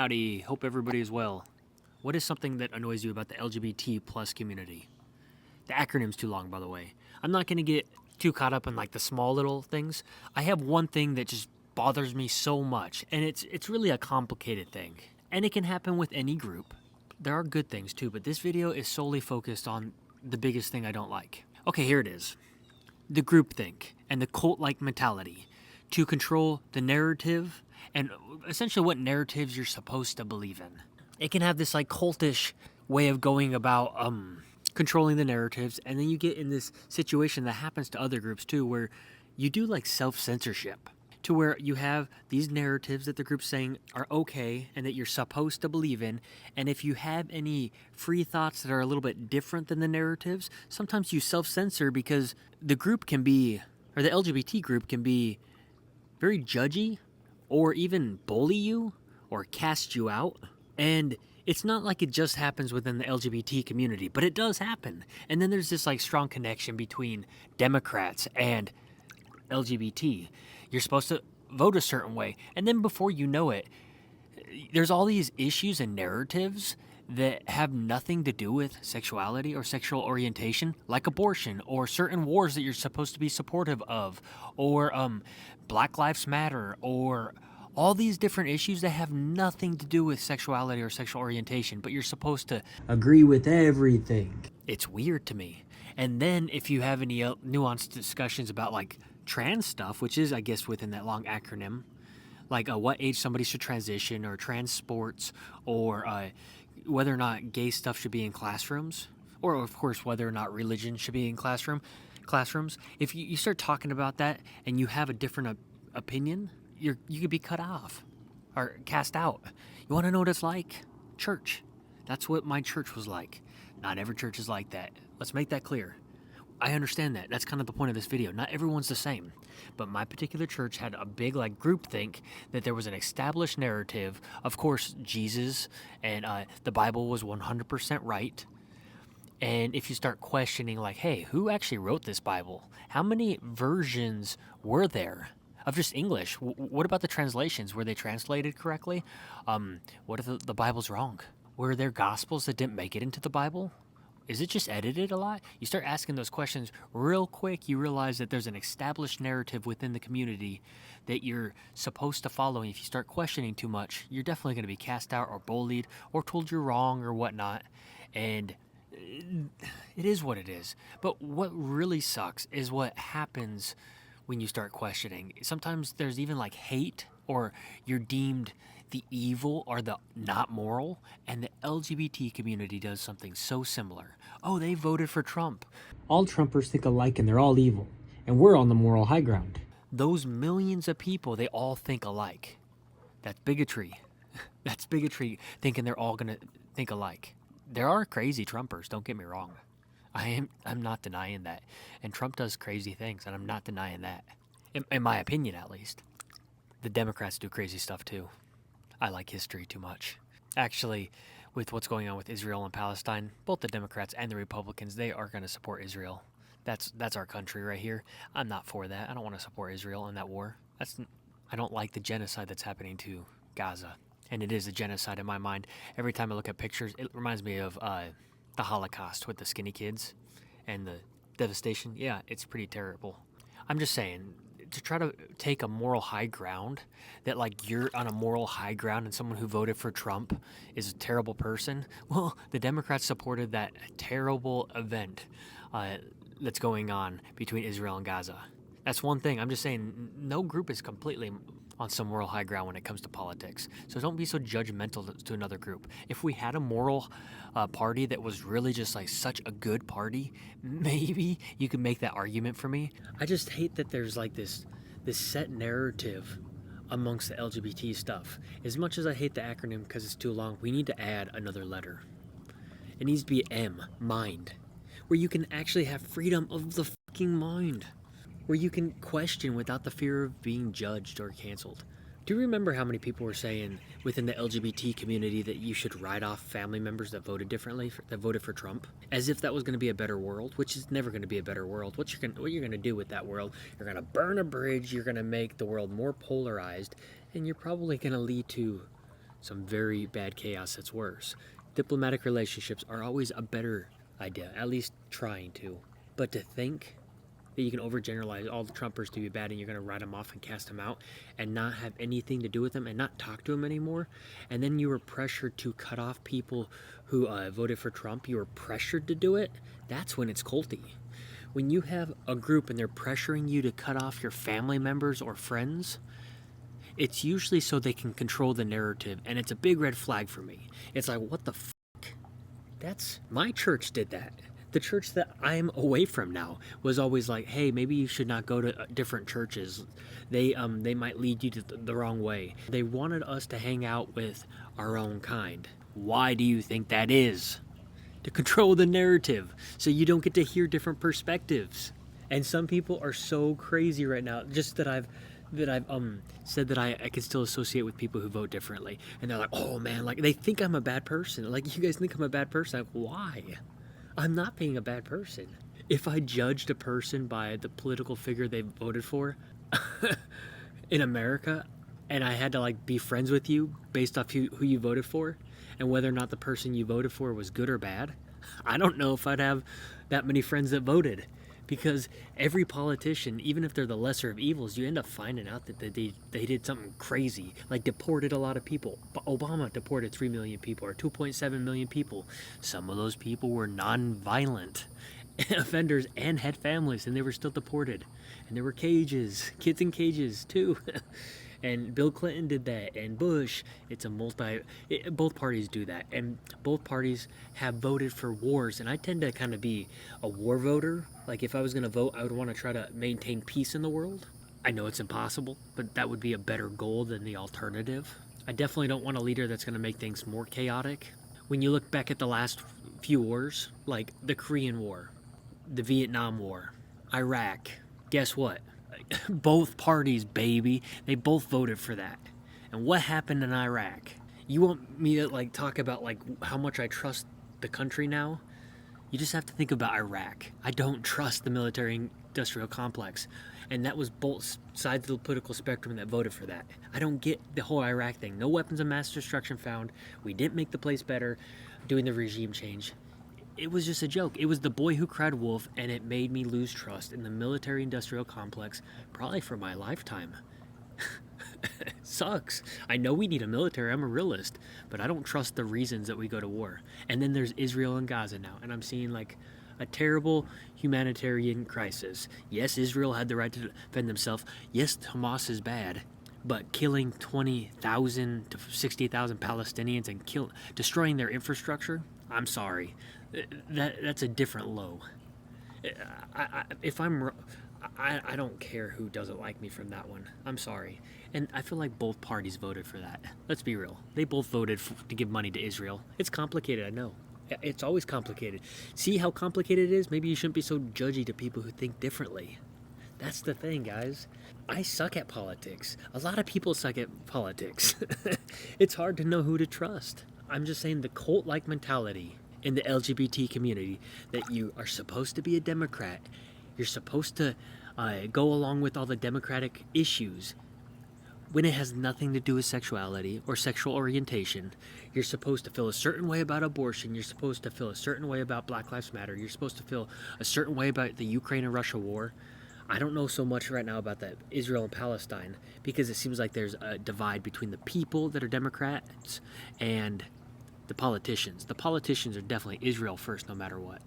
Howdy, hope everybody is well. What is something that annoys you about the LGBT plus community? The acronym's too long, by the way. I'm not going to get too caught up in like the small little things. I have one thing that just bothers me so much, and it's really a complicated thing. And it can happen with any group. There are good things too, but this video is solely focused on the biggest thing I don't like. Okay, here it is. The groupthink and the cult-like mentality to control the narrative and essentially what narratives you're supposed to believe in. It can have this like cultish way of going about controlling the narratives, and then you get in this situation that happens to other groups too, where you do like self-censorship, to where you have these narratives that the group's saying are okay and that you're supposed to believe in, and if you have any free thoughts that are a little bit different than the narratives, sometimes you self-censor because the group can be, or the LGBT group can be very judgy or even bully you or cast you out. And it's not like it just happens within the LGBT community, but it does happen. And then there's this like strong connection between Democrats and LGBT. You're supposed to vote a certain way. And then before you know it, there's all these issues and narratives that have nothing to do with sexuality or sexual orientation, like abortion or certain wars that you're supposed to be supportive of, or Black Lives Matter, or all these different issues that have nothing to do with sexuality or sexual orientation, but you're supposed to agree with everything. It's weird to me. And then if you have any nuanced discussions about like trans stuff, which is, I guess, within that long acronym, like what age somebody should transition, or trans sports, or whether or not gay stuff should be in classrooms, or of course whether or not religion should be in classrooms. If you start talking about that and you have a different opinion, you could be cut off or cast out. You want to know what it's like? Church. That's what my church was like. Not every church is like that. Let's make that clear. I understand that. That's kind of the point of this video. Not everyone's the same. But my particular church had a big like groupthink that there was an established narrative. Of course, Jesus and the Bible was 100% right. And if you start questioning like, hey, who actually wrote this Bible? How many versions were there of just English? What about the translations? Were they translated correctly? What if the Bible's wrong? Were there gospels that didn't make it into the Bible? Is it just edited a lot? You start asking those questions real quick, you realize that there's an established narrative within the community that you're supposed to follow. And if you start questioning too much, you're definitely going to be cast out or bullied or told you're wrong or whatnot. And it is what it is. But what really sucks is what happens when you start questioning. Sometimes there's even like hate, or you're deemed the evil or the not moral, and the LGBT community does something so similar. Oh, they voted for Trump. All Trumpers think alike and they're all evil, and we're on the moral high ground. Those millions of people, they all think alike. That's bigotry. That's bigotry, thinking they're all gonna think alike. There are crazy Trumpers, don't get me wrong. I'm not denying that. And Trump does crazy things, and I'm not denying that. In my opinion, at least. The Democrats do crazy stuff too. I like history too much. Actually, with what's going on with Israel and Palestine, both the Democrats and the Republicans, they are going to support Israel. That's our country right here. I'm not for that. I don't want to support Israel in that war. I don't like the genocide that's happening to Gaza. And it is a genocide in my mind. Every time I look at pictures, it reminds me of the Holocaust with the skinny kids and the devastation. Yeah, it's pretty terrible. I'm just saying, to try to take a moral high ground, that like you're on a moral high ground and someone who voted for Trump is a terrible person. Well, the Democrats supported that terrible event that's going on between Israel and Gaza. That's one thing. I'm just saying, no group is completely on some moral high ground when it comes to politics. So don't be so judgmental to another group. If we had a moral party that was really just like such a good party, maybe you could make that argument for me. I just hate that there's like this set narrative amongst the LGBT stuff. As much as I hate the acronym because it's too long, we need to add another letter. It needs to be M, mind, where you can actually have freedom of the fucking mind, where you can question without the fear of being judged or canceled. Do you remember how many people were saying within the LGBT community that you should write off family members that voted differently, that voted for Trump, as if that was going to be a better world, which is never going to be a better world? What you're going to do with that world? You're going to burn a bridge. You're going to make the world more polarized, and you're probably going to lead to some very bad chaos that's worse. Diplomatic relationships are always a better idea, at least trying to. But to think that you can overgeneralize all the Trumpers to be bad and you're going to write them off and cast them out and not have anything to do with them and not talk to them anymore, and then you were pressured to cut off people who voted for Trump, you were pressured to do it, that's when it's culty. When you have a group and they're pressuring you to cut off your family members or friends, it's usually so they can control the narrative, and it's a big red flag for me. It's like, what the fuck? That's, my church did that. The church that I'm away from now was always like, hey, maybe you should not go to different churches. They might lead you to the wrong way. They wanted us to hang out with our own kind. Why do you think that is? To control the narrative so you don't get to hear different perspectives. And some people are so crazy right now, just that I've said that I can still associate with people who vote differently. And they're like, oh man, like they think I'm a bad person. Like, you guys think I'm a bad person? Like, why? I'm not being a bad person. If I judged a person by the political figure they voted for in America, and I had to like be friends with you based off who you voted for, and whether or not the person you voted for was good or bad, I don't know if I'd have that many friends that voted. Because every politician, even if they're the lesser of evils, you end up finding out that they did something crazy, like deported a lot of people. Obama deported 3 million people or 2.7 million people. Some of those people were non-violent offenders and had families, and they were still deported. And there were cages, kids in cages too. And Bill Clinton did that, and Bush. It's both parties do that, and both parties have voted for wars, and I tend to kind of be a war voter. Like, if I was going to vote, I would want to try to maintain peace in the world. I know it's impossible, but that would be a better goal than the alternative. I definitely don't want a leader that's going to make things more chaotic. When you look back at the last few wars, like the Korean War, the Vietnam War, Iraq, guess what? Both parties, baby, they both voted for that. And what happened in Iraq? You want me to like talk about like how much I trust the country now? You just have to think about Iraq. I don't trust the military industrial complex. And that was both sides of the political spectrum that voted for that. I don't get the whole Iraq thing. No weapons of mass destruction found. We didn't make the place better doing the regime change. It was just a joke. It was the boy who cried wolf, and it made me lose trust in the military industrial complex probably for my lifetime. Sucks. I know we need a military, I'm a realist, but I don't trust the reasons that we go to war. And then there's Israel and Gaza now, and I'm seeing like a terrible humanitarian crisis. Yes, Israel had the right to defend themselves. Yes, Hamas is bad, but killing 20,000 to 60,000 Palestinians and destroying their infrastructure, I'm sorry. That's a different low. I don't care who doesn't like me from that one. I'm sorry. And I feel like both parties voted for that. Let's be real. They both voted to give money to Israel. It's complicated, I know. It's always complicated. See how complicated it is? Maybe you shouldn't be so judgy to people who think differently. That's the thing, guys. I suck at politics. A lot of people suck at politics. It's hard to know who to trust. I'm just saying the cult-like mentality in the LGBT community that you are supposed to be a Democrat. You're supposed to go along with all the Democratic issues when it has nothing to do with sexuality or sexual orientation. You're supposed to feel a certain way about abortion. You're supposed to feel a certain way about Black Lives Matter. You're supposed to feel a certain way about the Ukraine and Russia war. I don't know so much right now about that Israel and Palestine because it seems like there's a divide between the people that are Democrats and the politicians. The politicians are definitely Israel first, no matter what.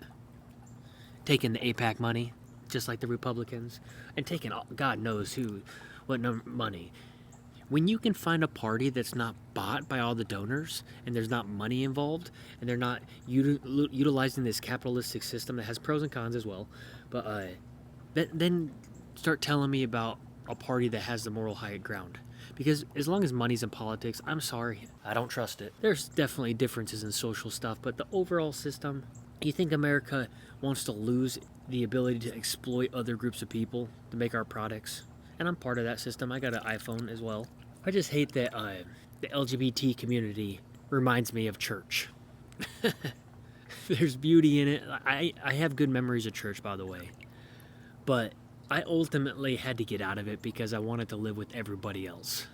Taking the AIPAC money, just like the Republicans, and taking God knows what money. When you can find a party that's not bought by all the donors, and there's not money involved, and they're not utilizing this capitalistic system that has pros and cons as well, but then start telling me about a party that has the moral high ground. Because as long as money's in politics, I'm sorry, I don't trust it. There's definitely differences in social stuff, but the overall system, you think America wants to lose the ability to exploit other groups of people to make our products? And I'm part of that system. I got an iPhone as well. I just hate that the LGBT community reminds me of church. There's beauty in it. I have good memories of church, by the way. But I ultimately had to get out of it because I wanted to live with everybody else.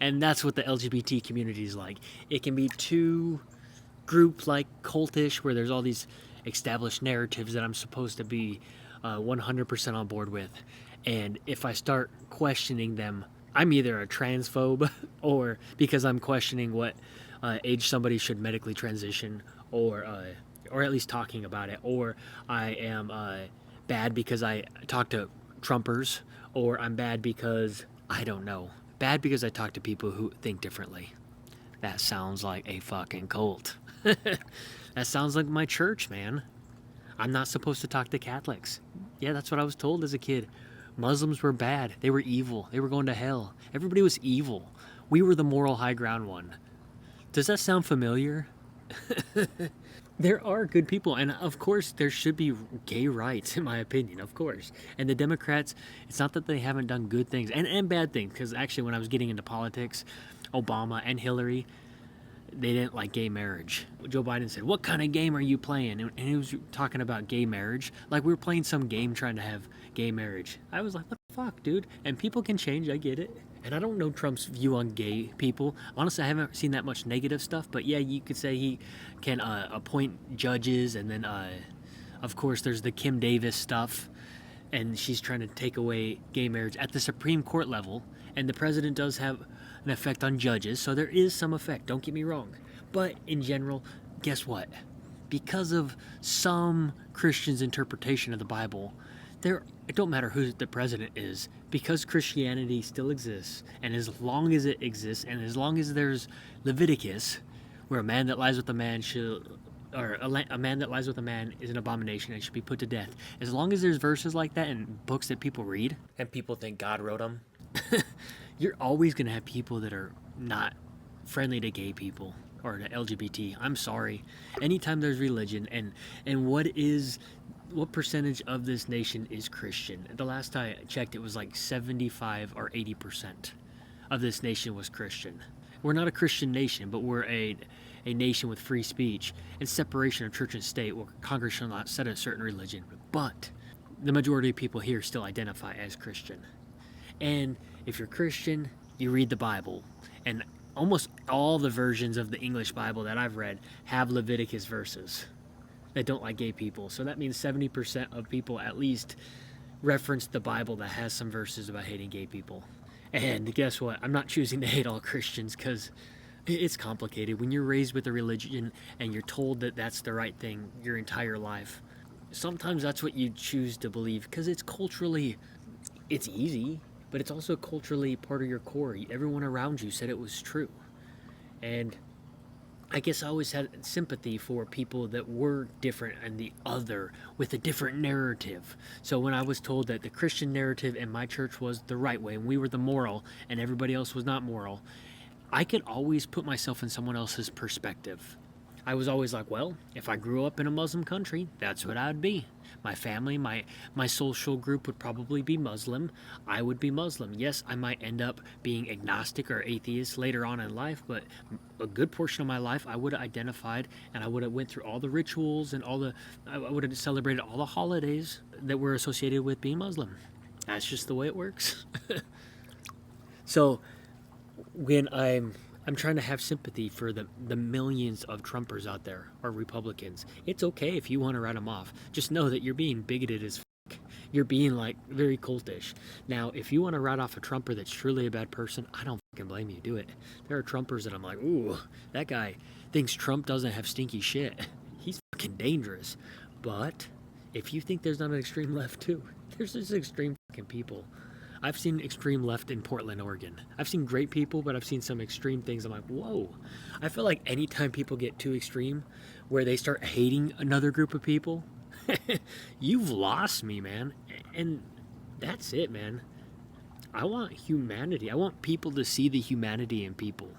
And that's what the LGBT community is like. It can be too group like cultish, where there's all these established narratives that I'm supposed to be 100% on board with. And if I start questioning them, I'm either a transphobe or because I'm questioning what age somebody should medically transition, or at least talking about it, or I am bad because I talk to Trumpers, or I'm bad because I don't know. Bad because I talk to people who think differently. That sounds like a fucking cult. That sounds like my church, man. I'm not supposed to talk to Catholics. Yeah, that's what I was told as a kid. Muslims were bad. They were evil. They were going to hell. Everybody was evil. We were the moral high ground one. Does that sound familiar? There are good people, and of course there should be gay rights, in my opinion, of course. And the Democrats, it's not that they haven't done good things and bad things, because actually when I was getting into politics, Obama and Hillary, they didn't like gay marriage. Joe Biden said, "What kind of game are you playing?" And he was talking about gay marriage, like we were playing some game trying to have gay marriage. I was like, what the fuck, dude? And people can change, I get it. And I don't know Trump's view on gay people. Honestly, I haven't seen that much negative stuff, but yeah, you could say he can appoint judges, and then, of course, there's the Kim Davis stuff, and she's trying to take away gay marriage at the Supreme Court level, and the president does have an effect on judges, so there is some effect, don't get me wrong. But in general, guess what? Because of some Christians' interpretation of the Bible, it don't matter who the president is, because Christianity still exists, and as long as it exists, and as long as there's Leviticus, where a man that lies with a man a man that lies with a man is an abomination and should be put to death. As long as there's verses like that in books that people read, and people think God wrote them, you're always going to have people that are not friendly to gay people or to LGBT. I'm sorry. Anytime there's religion, and what percentage of this nation is Christian? The last I checked, it was like 75 or 80% of this nation was Christian. We're not a Christian nation, but we're a nation with free speech and separation of church and state, where Congress shall not set a certain religion. But the majority of people here still identify as Christian. And if you're Christian, you read the Bible. And almost all the versions of the English Bible that I've read have Leviticus verses that don't like gay people. So that means 70% of people at least reference the Bible that has some verses about hating gay people. And guess what? I'm not choosing to hate all Christians, because it's complicated. When you're raised with a religion and you're told that that's the right thing your entire life, sometimes that's what you choose to believe, because it's easy, but it's also culturally part of your core. Everyone around you said it was true. And I guess I always had sympathy for people that were different and the other, with a different narrative. So when I was told that the Christian narrative in my church was the right way, and we were the moral, and everybody else was not moral, I could always put myself in someone else's perspective. I was always like, well, if I grew up in a Muslim country, that's what I'd be. My family, my social group would probably be Muslim. I would be Muslim. Yes, I might end up being agnostic or atheist later on in life, but a good portion of my life I would have identified, and I would have went through all the rituals and I would have celebrated all the holidays that were associated with being Muslim. That's just the way it works. So when I'm trying to have sympathy for the millions of Trumpers out there, or Republicans. It's okay if you want to write them off. Just know that you're being bigoted as fuck. You're being like very cultish. Now, if you want to write off a Trumper that's truly a bad person, I don't fucking blame you. Do it. There are Trumpers that I'm like, ooh, that guy thinks Trump doesn't have stinky shit. He's fucking dangerous. But if you think there's not an extreme left too, there's just extreme fucking people. I've seen extreme left in Portland, Oregon. I've seen great people, but I've seen some extreme things. I'm like, whoa. I feel like anytime people get too extreme, where they start hating another group of people, you've lost me, man. And that's it, man. I want humanity. I want people to see the humanity in people.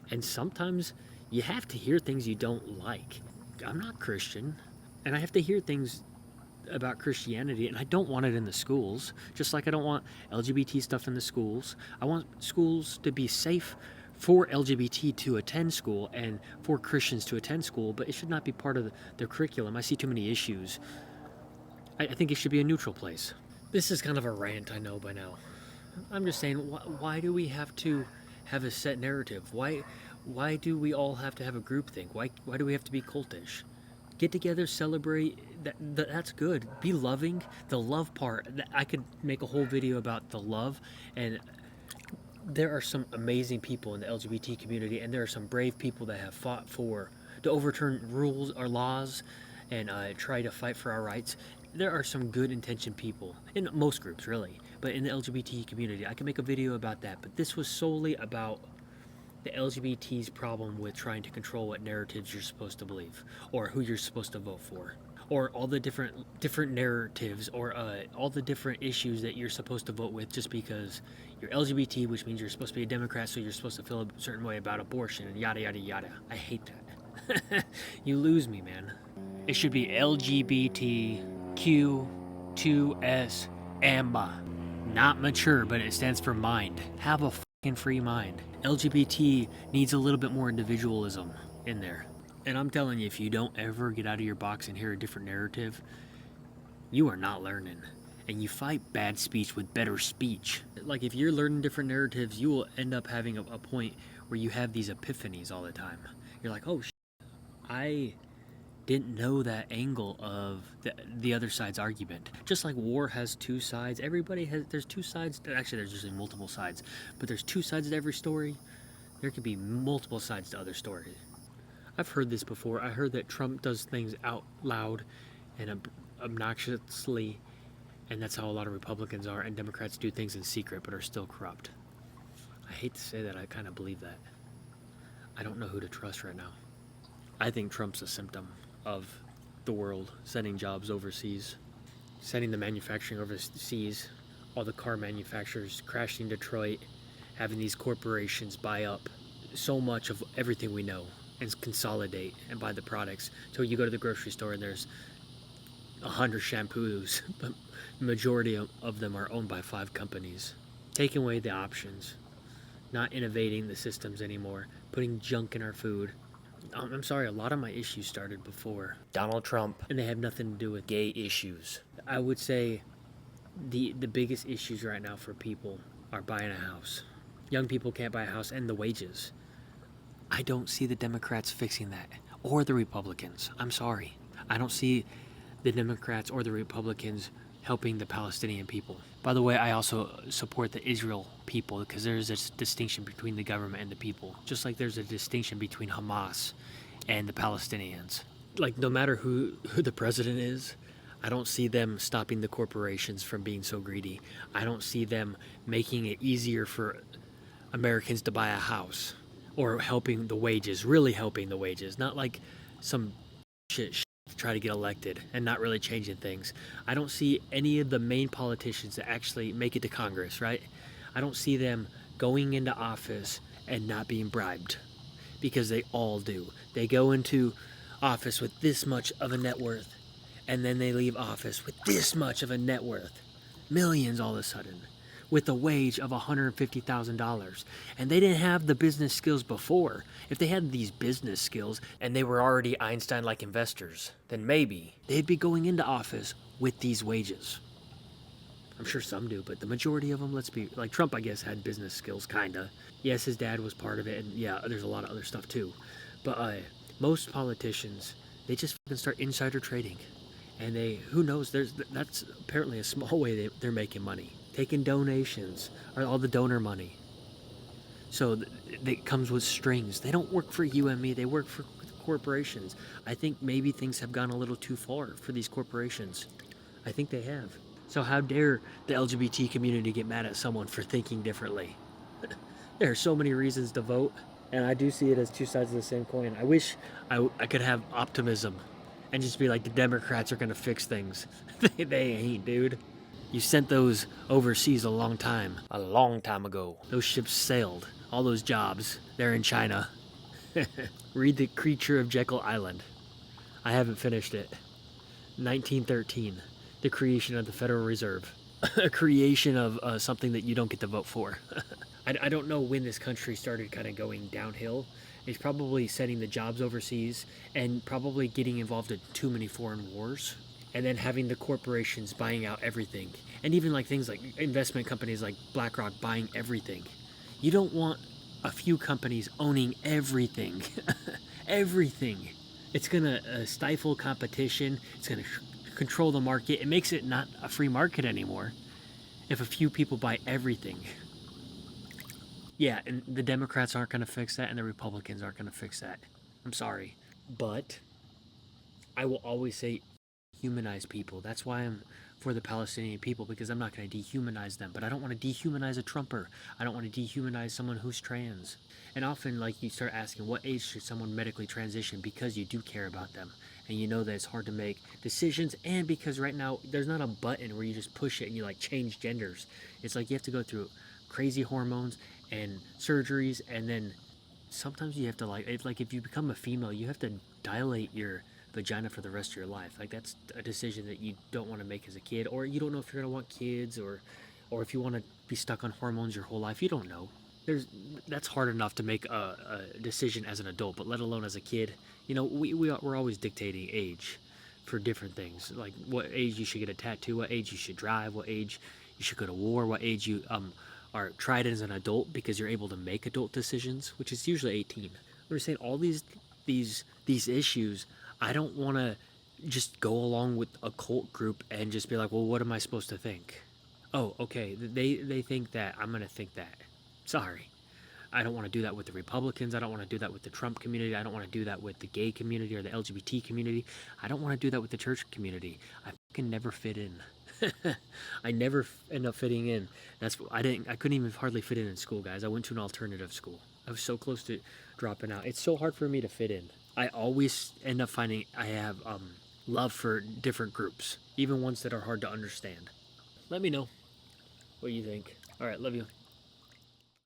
And sometimes you have to hear things you don't like. I'm not Christian, and I have to hear things about Christianity, and I don't want it in the schools, just like I don't want LGBT stuff in the schools. I want schools to be safe for LGBT to attend school and for Christians to attend school, but it should not be part of their curriculum. I see too many issues. I think it should be a neutral place. This is kind of a rant, I know by now. I'm just saying, why do we have to have a set narrative? Why do we all have to have a group think? Why do we have to be cultish? Get together, celebrate. That's good. Be loving. The love part. I could make a whole video about the love, and there are some amazing people in the LGBT community, and there are some brave people that have fought to overturn rules or laws, and try to fight for our rights. There are some good intentioned people in most groups, really, but in the LGBT community, I can make a video about that. But this was solely about the LGBT's problem with trying to control what narratives you're supposed to believe, or who you're supposed to vote for, or all the different narratives, or all the different issues that you're supposed to vote with just because you're LGBT, which means you're supposed to be a Democrat, so you're supposed to feel a certain way about abortion and yada yada yada. I hate that. You lose me, man. It should be LGBTQ2SM. Not mature, but it stands for mind. Have a fucking free mind. LGBT needs a little bit more individualism in there. And I'm telling you, if you don't ever get out of your box and hear a different narrative, you are not learning. And you fight bad speech with better speech. Like, if you're learning different narratives, you will end up having a point where you have these epiphanies all the time. You're like, oh, I didn't know that angle of the other side's argument. Just like war has two sides, there's two sides. Actually, there's usually multiple sides, but there's two sides to every story. There could be multiple sides to other stories. I've heard this before. I heard that Trump does things out loud and obnoxiously, and that's how a lot of Republicans are, and Democrats do things in secret but are still corrupt. I hate to say that, I kind of believe that. I don't know who to trust right now. I think Trump's a symptom of the world sending jobs overseas, sending the manufacturing overseas, all the car manufacturers crashing Detroit, having these corporations buy up so much of everything we know and consolidate and buy the products. So you go to the grocery store and there's 100 shampoos, but the majority of them are owned by 5 companies. Taking away the options, not innovating the systems anymore, putting junk in our food. I'm sorry, a lot of my issues started before Donald Trump, and they have nothing to do with gay issues. I would say the biggest issues right now for people are buying a house. Young people can't buy a house, and the wages. I don't see the Democrats fixing that, or the Republicans. I'm sorry. I don't see the Democrats or the Republicans helping the Palestinian people. By the way, I also support the Israel people, because there's a distinction between the government and the people, just like there's a distinction between Hamas and the Palestinians. Like, no matter who the president is, I don't see them stopping the corporations from being so greedy. I don't see them making it easier for Americans to buy a house, or helping the wages, really helping the wages, not like some shit to try to get elected and not really changing things. I don't see any of the main politicians that actually make it to Congress, right? I don't see them going into office and not being bribed, because they all do. They go into office with this much of a net worth, and then they leave office with this much of a net worth. Millions all of a sudden, with a wage of $150,000. And they didn't have the business skills before. If they had these business skills and they were already Einstein-like investors, then maybe they'd be going into office with these wages. I'm sure some do, but the majority of them, let's be, like Trump, I guess, had business skills, kinda. Yes, his dad was part of it, and yeah, there's a lot of other stuff too. But most politicians, they just fucking start insider trading. And who knows, that's apparently a small way they're making money. Taking donations, or all the donor money. So it comes with strings. They don't work for you and me, they work for corporations. I think maybe things have gone a little too far for these corporations. I think they have. So how dare the LGBT community get mad at someone for thinking differently? There are so many reasons to vote, and I do see it as two sides of the same coin. I wish I could have optimism and just be like, the Democrats are going to fix things. They ain't, dude. You sent those overseas a long time ago. Those ships sailed. All those jobs, they're in China. Read The Creature of Jekyll Island. I haven't finished it. 1913, the creation of the Federal Reserve. A creation of something that you don't get to vote for. I don't know when this country started kind of going downhill. It's probably sending the jobs overseas and probably getting involved in too many foreign wars. and then having the corporations buying out everything, and even like things like investment companies like BlackRock buying everything. You don't want a few companies owning everything. Everything. It's gonna stifle competition. It's gonna control the market. It makes it not a free market anymore if a few people buy everything. Yeah, and the Democrats aren't gonna fix that, and the Republicans aren't gonna fix that. I'm sorry, but I will always say humanize people. That's why I'm for the Palestinian people, because I'm not going to dehumanize them. But I don't want to dehumanize a Trumper. I don't want to dehumanize someone who's trans. And often, like, you start asking, what age should someone medically transition, because you do care about them. And you know that it's hard to make decisions, and because right now there's not a button where you just push it and you like change genders. It's like you have to go through crazy hormones and surgeries, and then sometimes you have to like if you become a female, you have to dilate your vagina for the rest of your life. Like that's a decision that you don't want to make as a kid, or you don't know if you're gonna want kids, or if you want to be stuck on hormones your whole life. You don't know. There's That's hard enough to make a decision as an adult, but let alone as a kid. You know, we're always dictating age for different things, like what age you should get a tattoo, what age you should drive, what age you should go to war, what age you are tried as an adult because you're able to make adult decisions, which is usually 18. We're saying all these issues. I don't want to just go along with a cult group and just be like, well, what am I supposed to think? Oh, okay, they think that, I'm gonna think that. Sorry, I don't want to do that with the Republicans. I don't want to do that with the Trump community. I don't want to do that with the gay community or the LGBT community. I don't want to do that with the church community. I fucking never fit in. I never end up fitting in. I couldn't even hardly fit in school, guys. I went to an alternative school. I was so close to dropping out. It's so hard for me to fit in. I always end up finding I have love for different groups, even ones that are hard to understand. Let me know what you think. All right, love you.